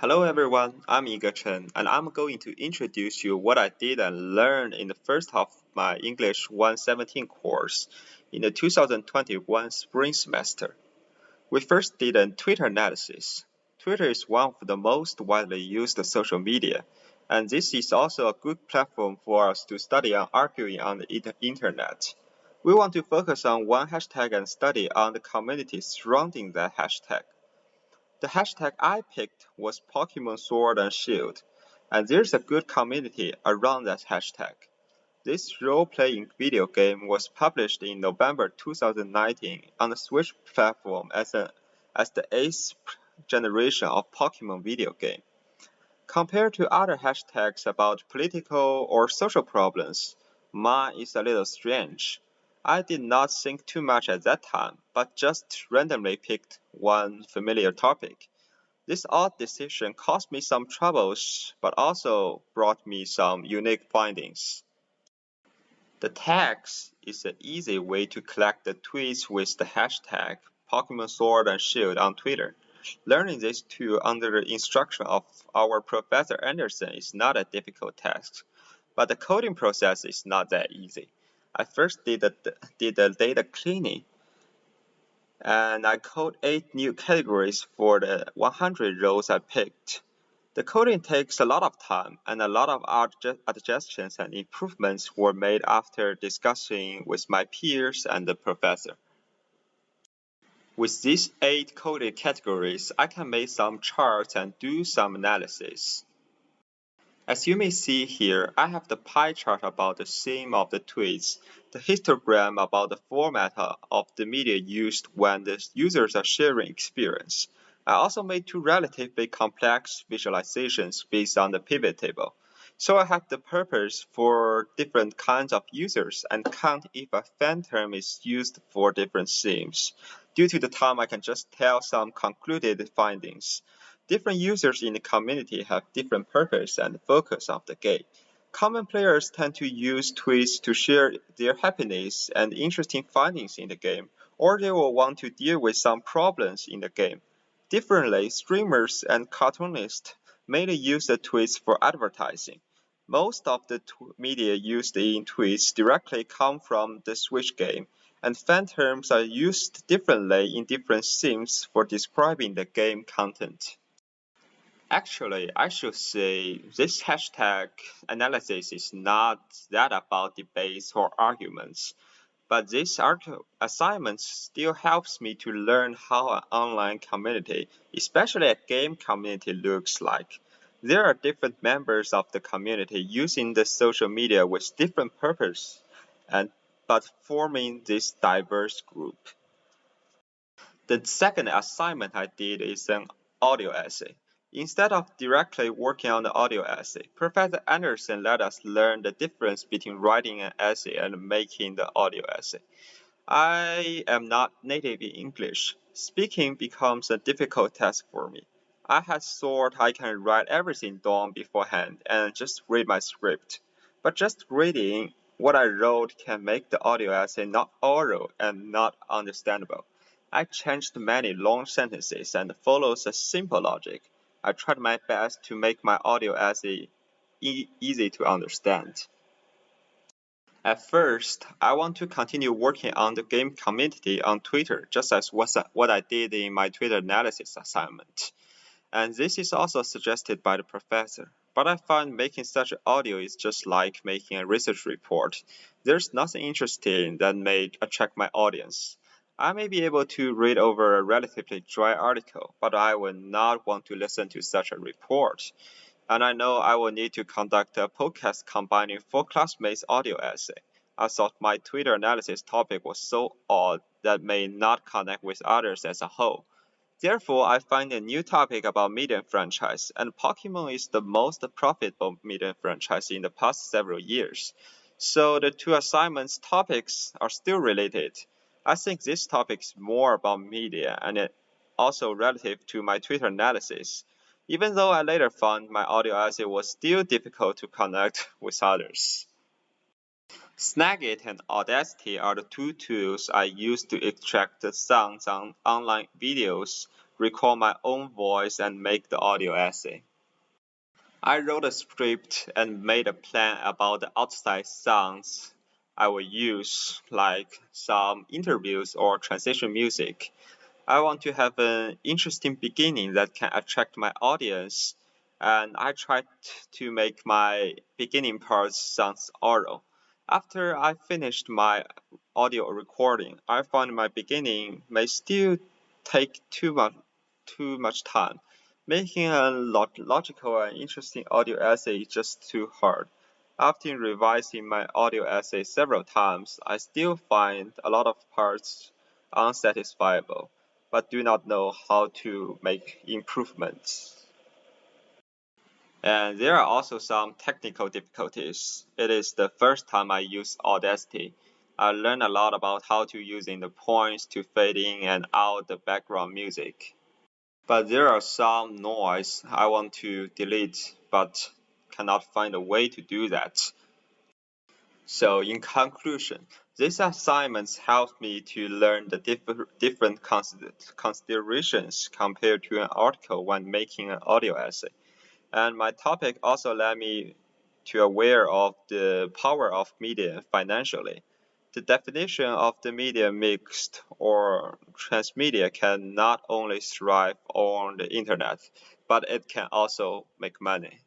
Hello everyone, I'm Yige and I'm going to introduce you what I did and learned in the first half of my English 117 course in the 2021 spring semester. We first did a Twitter analysis. Twitter is one of the most widely used social media, and this is also a good platform for us to study and arguing on the internet. We want to focus on one hashtag and study on the community surrounding that hashtag. The hashtag I picked was Pokemon Sword and Shield, and there's a good community around that hashtag. This role-playing video game was published in November 2019 on the Switch platform as the eighth generation of Pokemon video game. Compared to other hashtags about political or social problems, mine is a little strange. I did not think too much at that time, but just randomly picked one familiar topic. This odd decision caused me some troubles, but also brought me some unique findings. The tags is an easy way to collect the tweets with the hashtag Pokemon Sword and Shield on Twitter. Learning these two under the instruction of our Professor Anderson is not a difficult task, but the coding process is not that easy. I first did the data cleaning, and I code 8 new categories for the 100 rows I picked. The coding takes a lot of time, and a lot of adjustments and improvements were made after discussing with my peers and the professor. With these 8 coded categories, I can make some charts and do some analysis. As you may see here, I have the pie chart about the theme of the tweets, the histogram about the format of the media used when the users are sharing experience. I also made two relatively complex visualizations based on the pivot table. So I have the purpose for different kinds of users and count if a fan term is used for different themes. Due to the time, I can just tell some concluded findings. Different users in the community have different purpose and focus of the game. Common players tend to use tweets to share their happiness and interesting findings in the game, or they will want to deal with some problems in the game. Differently, streamers and cartoonists mainly use the tweets for advertising. Most of the media used in tweets directly come from the Switch game, and fan terms are used differently in different themes for describing the game content. Actually, I should say this hashtag analysis is not that about debates or arguments, but this assignment still helps me to learn how an online community, especially a game community, looks like. There are different members of the community using the social media with different purpose, but forming this diverse group. The second assignment I did is an audio essay. Instead of directly working on the audio essay, Professor Anderson let us learn the difference between writing an essay and making the audio essay. I am not native in English. Speaking becomes a difficult task for me. I had thought I can write everything down beforehand and just read my script. But just reading what I wrote can make the audio essay not oral and not understandable. I changed many long sentences and follows a simple logic. I tried my best to make my audio essay easy to understand. At first, I want to continue working on the game community on Twitter, just as what I did in my Twitter analysis assignment. And this is also suggested by the professor. But I find making such audio is just like making a research report. There's nothing interesting that may attract my audience. I may be able to read over a relatively dry article, but I will not want to listen to such a report. And I know I will need to conduct a podcast combining 4 classmates' audio essay. I thought my Twitter analysis topic was so odd that may not connect with others as a whole. Therefore, I find a new topic about media franchise, and Pokemon is the most profitable media franchise in the past several years. So the two assignments topics are still related. I think this topic is more about media and it also relative to my Twitter analysis, even though I later found my audio essay was still difficult to connect with others. Snagit and Audacity are the two tools I use to extract the sounds on online videos record my own voice and make the audio essay. I wrote a script and made a plan about the outside sounds I will use, like some interviews or transition music. I want to have an interesting beginning that can attract my audience, and I tried to make my beginning parts sound oral. After I finished my audio recording, I found my beginning may still take too much time. Making a logical and interesting audio essay is just too hard. After revising my audio essay several times, I still find a lot of parts unsatisfiable, but do not know how to make improvements. And there are also some technical difficulties. It is the first time I use Audacity. I learned a lot about how to using the points to fade in and out the background music. But there are some noise I want to delete, but cannot find a way to do that. So in conclusion, these assignments helped me to learn the different considerations compared to an article when making an audio essay. And my topic also led me to aware of the power of media financially. The definition of the media mixed or transmedia can not only thrive on the internet, but it can also make money.